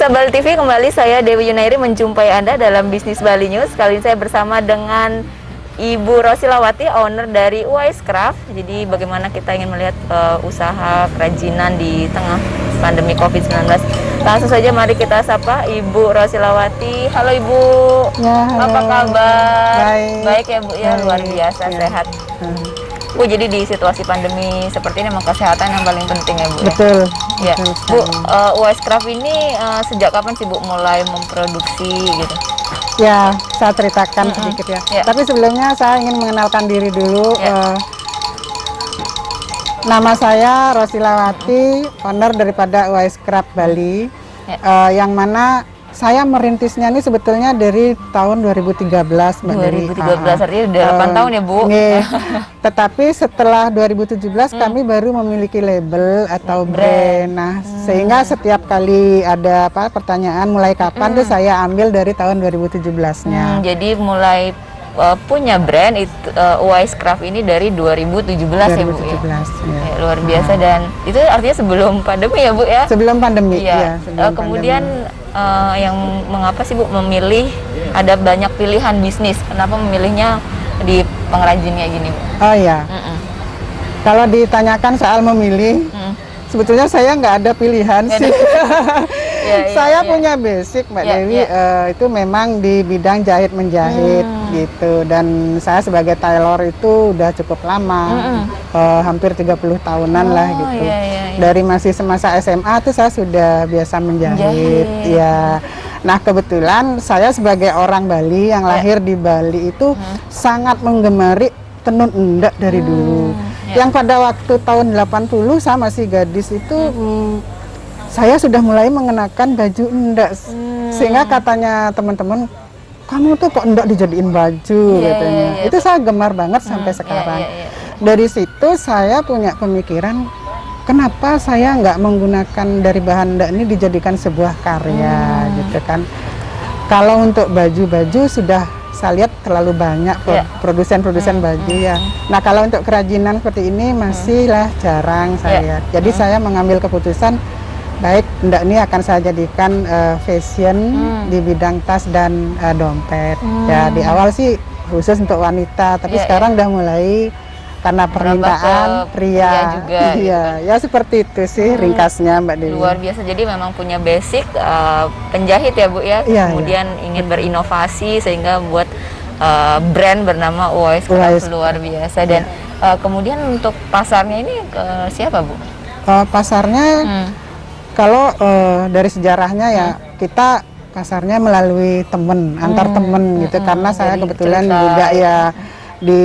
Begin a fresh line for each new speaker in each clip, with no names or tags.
Pemirsa Bali TV, kembali saya Dewi Yunairi menjumpai Anda dalam Bisnis Bali News. Kali ini saya bersama dengan Ibu Rosilawati, owner dari Wise Craft. Jadi bagaimana kita ingin melihat usaha kerajinan di tengah pandemi COVID-19. Langsung saja mari kita sapa Ibu Rosilawati. Halo Ibu,
ya, halo.
Apa kabar?
Baik
ya Bu, ya luar biasa ya. Sehat. Bu, jadi di situasi pandemi seperti ini memang kesehatan yang paling penting ya Bu.
Betul.
Ya,
betul
Bu, Wise Craft ini sejak kapan sih Bu mulai memproduksi gitu?
Ya, saya ceritakan sedikit ya. Tapi sebelumnya saya ingin mengenalkan diri dulu. Nama saya Rosilawati, owner daripada Wise Craft Bali. Yang mana saya merintisnya ini sebetulnya dari tahun 2013, Mbak Dewi.
2013 artinya udah 8 tahun ya Bu.
Tetapi setelah 2017 kami baru memiliki label atau brand. Nah, sehingga setiap kali ada pertanyaan mulai kapan tuh saya ambil dari tahun 2017-nya.
Jadi mulai punya brand itu Wise Craft ini dari 2017 ya Bu ya. Ya, luar biasa. Dan itu artinya sebelum pandemi ya Bu ya.
Sebelum pandemi.
Ya. Kemudian yang mengapa sih Bu memilih, ada banyak pilihan bisnis, kenapa memilihnya di pengrajin kayak gini Bu?
Oh ya, kalau ditanyakan soal memilih, sebetulnya saya nggak ada pilihan sih. Saya punya basic Mbak Dewi, itu memang di bidang jahit menjahit gitu, dan saya sebagai tailor itu udah cukup lama, hampir 30 tahunan lah gitu. Dari masih semasa SMA tuh saya sudah biasa menjahit. Ya. Nah, kebetulan saya sebagai orang Bali yang lahir di Bali itu sangat menggemari tenun endak dari dulu. Yang pada waktu tahun 80 saya masih gadis itu saya sudah mulai mengenakan baju endak, sehingga katanya teman-teman, kamu tuh kok endak dijadiin baju katanya. Itu saya gemar banget sampai sekarang. Dari situ saya punya pemikiran, kenapa saya nggak menggunakan dari bahan endak ini dijadikan sebuah karya gitu kan. Kalau untuk baju-baju sudah saya lihat terlalu banyak produsen-produsen baju ya. Nah, kalau untuk kerajinan seperti ini masihlah jarang saya lihat. Jadi saya mengambil keputusan, baik, endak ini akan saya jadikan fashion di bidang tas dan dompet. Ya, di awal sih khusus untuk wanita, tapi sekarang udah mulai karena permintaan pria juga. Ya seperti itu sih ringkasnya Mbak Dewi.
Luar biasa, jadi memang punya basic penjahit ya Bu ya. Kemudian ingin berinovasi sehingga buat brand bernama Wise Craft. Luar biasa. Dan kemudian untuk pasarnya ini ke siapa Bu?
Pasarnya kalau dari sejarahnya ya kita pasarnya melalui temen, antar temen gitu, karena saya kebetulan juga ya di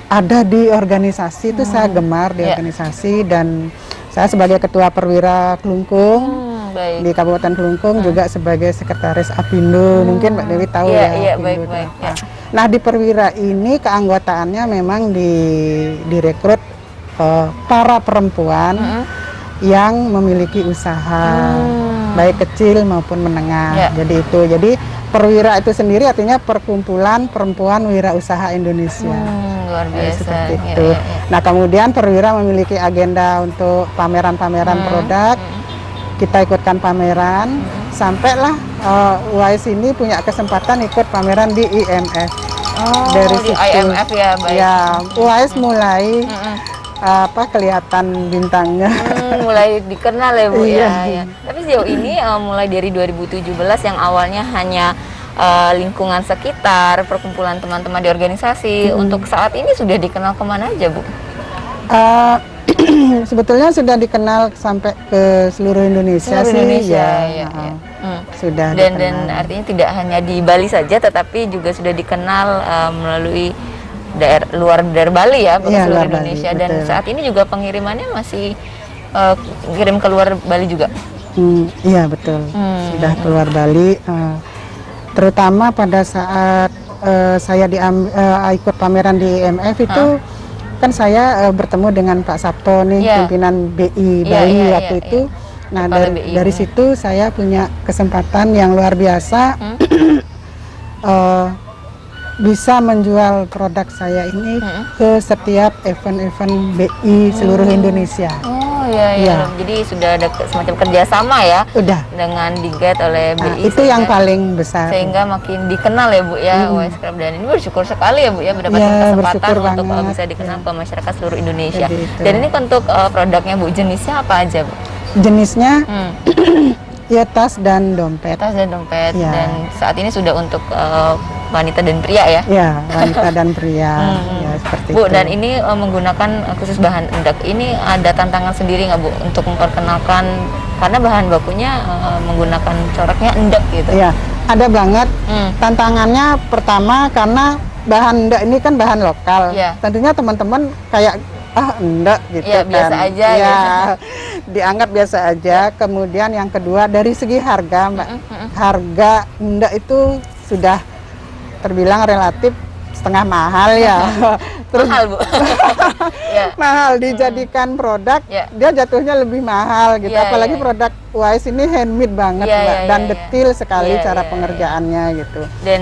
ada di organisasi itu saya gemar di organisasi, dan saya sebagai ketua perwira Kelungkung di Kabupaten Kelungkung, juga sebagai sekretaris Apindo, mungkin Mbak Dewi tahu ya. Nah, di perwira ini keanggotaannya memang direkrut para perempuan yang memiliki usaha baik kecil maupun menengah. Jadi perwira itu sendiri artinya perkumpulan perempuan wirausaha Indonesia.
Luar biasa.
Seperti itu. Nah, kemudian perwira memiliki agenda untuk pameran-pameran produk. Kita ikutkan pameran, sampailah Wise ini punya kesempatan ikut pameran di IMF. Dari
di
situ,
IMF ya, baik.
Ya, Wise mulai kelihatan bintangnya.
Mulai dikenal ya Bu ya. Tapi sejauh ini mulai dari 2017 yang awalnya hanya lingkungan sekitar, perkumpulan teman-teman di organisasi, untuk saat ini sudah dikenal kemana aja Bu?
Sebetulnya sudah dikenal sampai ke seluruh Indonesia sih. Sudah.
Dan artinya tidak hanya di Bali saja, tetapi juga sudah dikenal melalui luar dari Bali ya, ke seluruh Indonesia. Bali, dan saat ini juga pengirimannya masih kirim ke luar Bali juga.
Iya betul, sudah keluar Bali. Terutama pada saat saya ikut pameran di IMF itu, kan saya bertemu dengan Pak Sabto nih, pimpinan BI Bali waktu itu. Nah, dari situ saya punya kesempatan yang luar biasa. Bisa menjual produk saya ini ke setiap event-event BI seluruh Indonesia.
iya, iya.
Iya.
Jadi sudah ada semacam kerjasama ya
Udah.
dengan Diget oleh
Nah,
BI.
itu yang paling besar.
sehingga makin dikenal ya Bu ya UAS Craft, dan ini bersyukur sekali ya Bu ya mendapatkan
Ya,
kesempatan
bersyukur
untuk
banget.
bisa dikenal ke masyarakat seluruh Indonesia.
Jadi itu.
Dan ini untuk produknya Bu, jenisnya apa aja Bu?
Jenisnya
Hmm.
ya tas dan dompet.
Tas dan dompet,
Ya.
dan saat ini sudah untuk wanita dan pria ya.
Ya, wanita dan pria. Ya, seperti
Bu,
itu.
dan ini menggunakan khusus bahan endak. Ini ada tantangan sendiri nggak Bu untuk memperkenalkan, karena bahan bakunya menggunakan coraknya endak gitu.
Ya, ada banget.
Hmm.
Tantangannya pertama karena bahan endak ini kan bahan lokal.
Iya.
Tentunya teman-teman kayak endak gitu
Iya,
kan.
biasa aja
Ya,
gitu.
dianggap biasa aja. Kemudian yang kedua dari segi harga, Mbak. Harga endak itu sudah terbilang relatif setengah mahal ya. Terus
Mahal Bu. Ya.
mahal dijadikan produk,
Ya.
dia jatuhnya lebih mahal gitu.
Ya,
Apalagi
ya.
produk Wise ini handmade banget,
Ya,
Mbak,
ya,
dan
ya, ya.
detail sekali
Ya,
cara
ya, ya.
pengerjaannya gitu.
Dan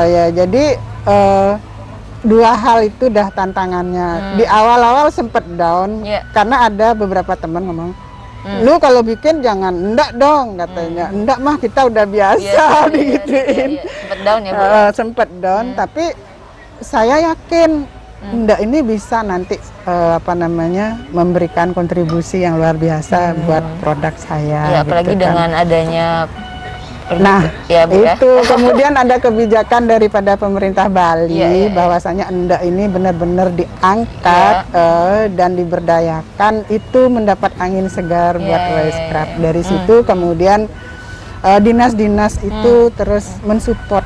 Ya, jadi dua hal itu dah tantangannya. Di awal-awal sempet down
Ya.
karena ada beberapa teman ngomong, lu kalau bikin jangan endak dong katanya. Endak mah kita udah biasa digituin.
Sempet down ya Bu.
Sempet down, tapi saya yakin endak ini bisa nanti memberikan kontribusi yang luar biasa buat produk saya.
Ya, apalagi
gitu kan.
dengan adanya
Nah,
ya Bu ya.
itu kemudian ada kebijakan daripada pemerintah Bali
Iya, iya, iya.
bahwasanya endak ini benar-benar diangkat dan diberdayakan, itu mendapat angin segar
Iya,
buat
iya,
Wise
iya,
Craft.
iya.
Dari situ kemudian dinas-dinas itu terus mensupport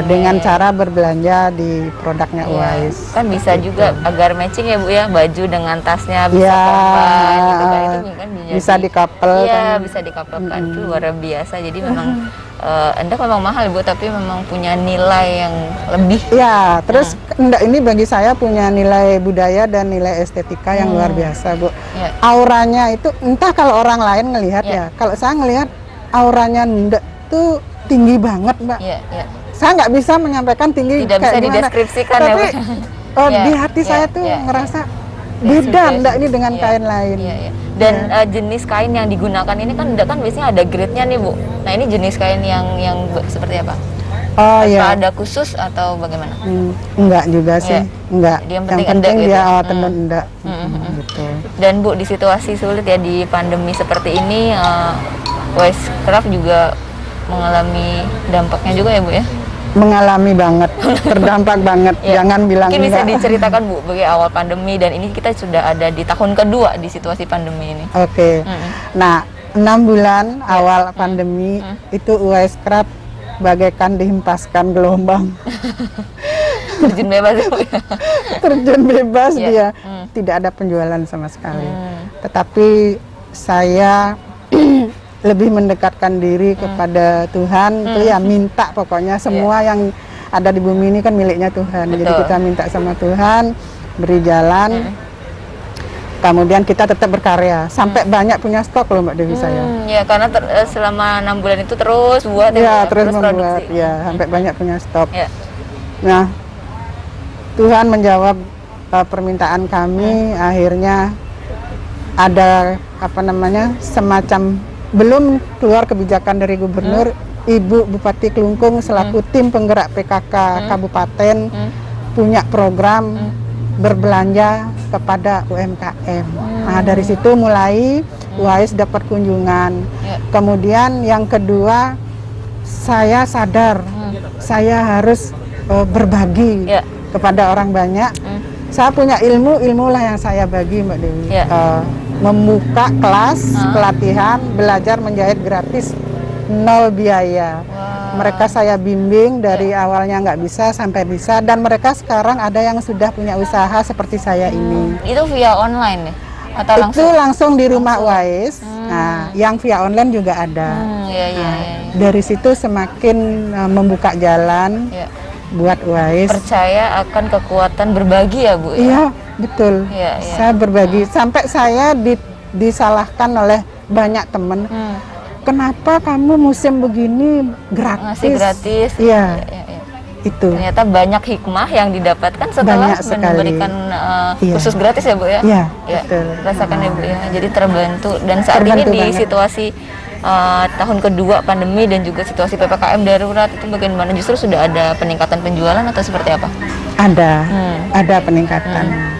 dengan cara berbelanja di produknya
Iya.
Wise.
Kan bisa juga agar matching ya Bu ya, baju dengan tasnya bisa
Ya,
kompak gitu kan, itu kan
bisa dikapel
iya,
kan.
bisa dikapelkan. Itu luar biasa. Jadi memang endak memang mahal Bu, tapi memang punya nilai yang lebih.
Ya, terus endak ini bagi saya punya nilai budaya dan nilai estetika yang luar biasa, Bu.
Ya.
Auranya itu entah kalau orang lain ngelihat ya, kalau saya ngelihat auranya endak tuh tinggi banget, Mbak.
Iya, iya.
Saya nggak bisa menyampaikan tinggi
Tidak bisa
kayak gimana.
dideskripsikan
Tapi
ya, Bu. Iya,
di hati
iya,
saya tuh
iya,
ngerasa
Ya,
beda
sudah,
endak ini dengan
iya,
kain lain.
iya, iya. Dan jenis kain yang digunakan ini kan endak kan biasanya ada grade-nya nih Bu. Nah, ini jenis kain yang seperti apa?
Oh
Apa
ya.
ada khusus atau bagaimana?
Enggak juga sih,
Iya.
enggak.
Jadi yang penting endak gitu.
dia tenun endak. Gitu.
Dan Bu, di situasi sulit ya di pandemi seperti ini, Wise Craft juga mengalami dampaknya juga ya Bu ya?
Mengalami banget, terdampak banget.
Ya.
Jangan bilang
Mungkin bisa
enggak.
diceritakan Bu, bagi awal pandemi, dan ini kita sudah ada di tahun kedua di situasi pandemi ini.
Oke. Nah, 6 bulan awal pandemi itu Wise Craft bagaikan dihempaskan gelombang.
Terjun bebas ya Bu ya?
Terjun bebas
Iya.
dia. Tidak ada penjualan sama sekali. Tetapi saya lebih mendekatkan diri kepada Tuhan, itu ya minta pokoknya semua yang ada di bumi ini kan miliknya Tuhan. Jadi
Betul.
kita minta sama Tuhan, beri jalan. Kemudian kita tetap berkarya sampai banyak punya stok loh Mbak Dewi saya.
Ya, karena selama 6 bulan itu terus buat
Ya,
Bu,
terus membuat
produksi.
ya sampai banyak punya stok.
Ya.
Nah, Tuhan menjawab permintaan kami, akhirnya ada semacam belum keluar kebijakan dari gubernur, Ibu Bupati Klungkung selaku tim penggerak PKK kabupaten punya program berbelanja kepada UMKM. Nah, dari situ mulai Wise dapat kunjungan.
Ya.
Kemudian yang kedua, saya sadar saya harus berbagi
Ya.
kepada orang banyak. Saya punya inilah yang saya bagi Mbak Dewi.
Ya.
Membuka kelas pelatihan belajar menjahit gratis, nol biaya. Mereka saya bimbing dari awalnya nggak bisa sampai bisa, dan mereka sekarang ada yang sudah punya usaha seperti saya ini.
Itu via online ya? Atau langsung?
Itu langsung di rumah Wise. Nah, yang via online juga ada.
Iya.
Dari situ semakin membuka jalan
Ya.
buat Wise.
Percaya akan kekuatan berbagi ya Bu?
Iya, betul.
Iya, iya.
Saya berbagi sampai saya disalahkan oleh banyak temen. Kenapa kamu musim begini gratis?
Ngasih gratis.
Iya.
Iya.
itu.
Ternyata banyak hikmah yang didapatkan setelah
Banyak sekali.
memberikan
Iya.
kursus gratis ya Bu ya.
Iya,
Ya,
betul.
rasakan ya Bu ya. Jadi terbantu dan saat
Terbantu
ini di
banget.
situasi tahun kedua pandemi dan juga situasi PPKM darurat itu bagaimana, justru sudah ada peningkatan penjualan atau seperti apa?
Ada peningkatan.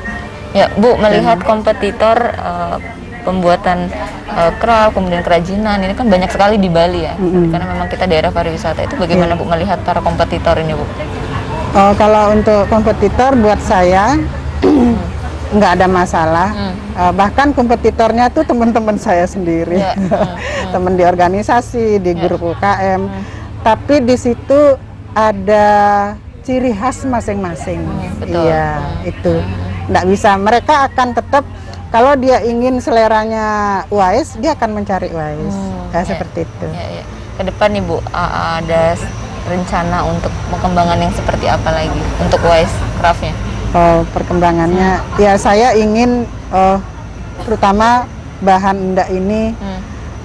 Ya Bu, melihat kompetitor pembuatan craft, kemudian kerajinan ini kan banyak sekali di Bali ya, karena memang kita daerah pariwisata, itu bagaimana Bu melihat para kompetitor ini Bu?
Oh, kalau untuk kompetitor buat saya nggak ada masalah. Bahkan kompetitornya tuh teman-teman saya sendiri,
Ya.
teman di organisasi, di grup UKM. Tapi di situ ada ciri khas masing-masing.
Betul.
Iya, itu nggak bisa. Mereka akan tetap, kalau dia ingin seleranya UAS, dia akan mencari UAS.
Ya.
Seperti itu.
Ya. Ke depan nih Bu, ada rencana untuk pengembangan yang seperti apa lagi untuk Wise Craft-nya?
Oh, perkembangannya, ya saya ingin terutama bahan endak ini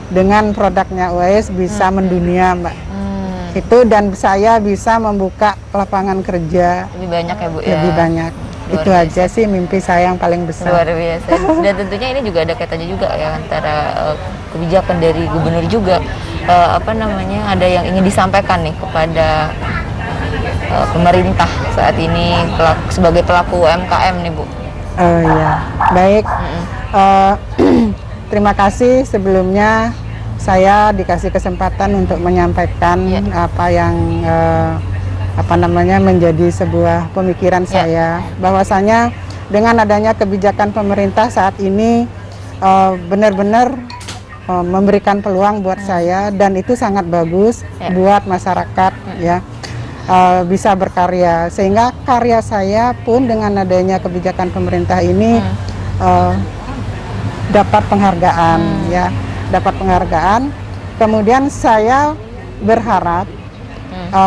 dengan produknya UAS bisa mendunia, Mbak. Itu, dan saya bisa membuka lapangan kerja
Lebih banyak ya Bu ya?
lebih banyak.
Luar
Itu
biasa.
aja sih mimpi saya yang paling besar.
Luar biasa. Dan tentunya ini juga ada kaitannya juga ya antara kebijakan dari gubernur juga, ada yang ingin disampaikan nih kepada pemerintah saat ini sebagai pelaku UMKM nih Bu.
Oh iya, baik. Terima kasih sebelumnya saya dikasih kesempatan untuk menyampaikan apa yang menjadi sebuah pemikiran saya, bahwasanya dengan adanya kebijakan pemerintah saat ini benar-benar memberikan peluang buat saya, dan itu sangat bagus buat masyarakat ya. Bisa berkarya, sehingga karya saya pun dengan adanya kebijakan pemerintah ini dapat penghargaan ya, dapat penghargaan. Kemudian saya berharap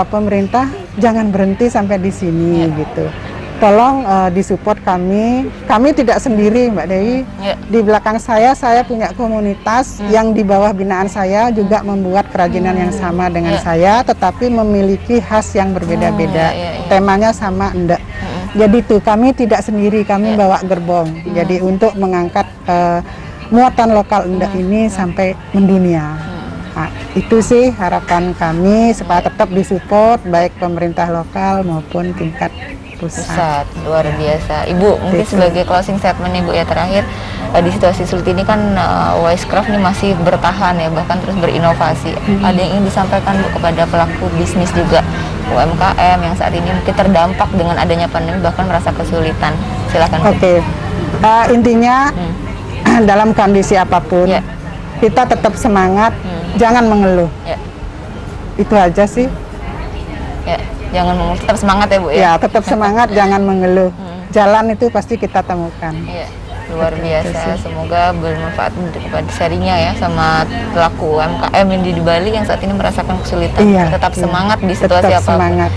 pemerintah jangan berhenti sampai di sini gitu. Tolong disupport kami tidak sendiri Mbak Dewi. Di belakang saya punya komunitas yang di bawah binaan saya juga membuat kerajinan yang sama dengan saya, tetapi memiliki khas yang berbeda-beda. Temanya sama enggak. Jadi tuh kami tidak sendiri, kami bawa gerbong. Jadi untuk mengangkat muatan lokal enggak ini sampai mendunia. Nah, itu sih harapan kami supaya tetap disupport baik pemerintah lokal maupun tingkat pusat.
Luar biasa. Ibu, mungkin sebagai closing statement nih Bu ya, terakhir di situasi sulit ini kan Wise Craft ini masih bertahan ya, bahkan terus berinovasi. Ada yang ingin disampaikan Bu kepada pelaku bisnis juga UMKM yang saat ini mungkin terdampak dengan adanya pandemi, bahkan merasa kesulitan? Silakan Bu.
Oke. Intinya dalam kondisi apapun kita tetap semangat, jangan mengeluh. Itu aja sih.
Jangan tetap semangat ya Bu ya.
Ya, tetap semangat, jangan mengeluh. Jalan itu pasti kita temukan.
Luar biasa. Semoga bermanfaat kepada sharingnya ya sama pelaku UMKM yang di Bali yang saat ini merasakan kesulitan. Tetap semangat di situasi
tetap
apapun.
Semangat,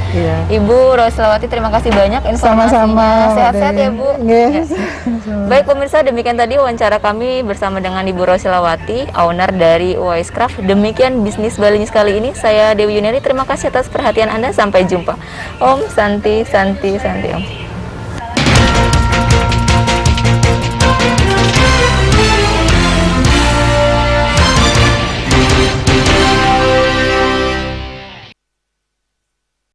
Ibu Rosilawati, terima kasih banyak informasinya.
Sama-sama.
Sehat-sehat ya Bu. Baik pemirsa, demikian tadi wawancara kami bersama dengan Ibu Rosilawati, owner dari Wise Craft. Demikian bisnis Bali News kali ini. Saya Dewi Yuneri. Terima kasih atas perhatian Anda. Sampai jumpa. Om Santi Santi Santi Om.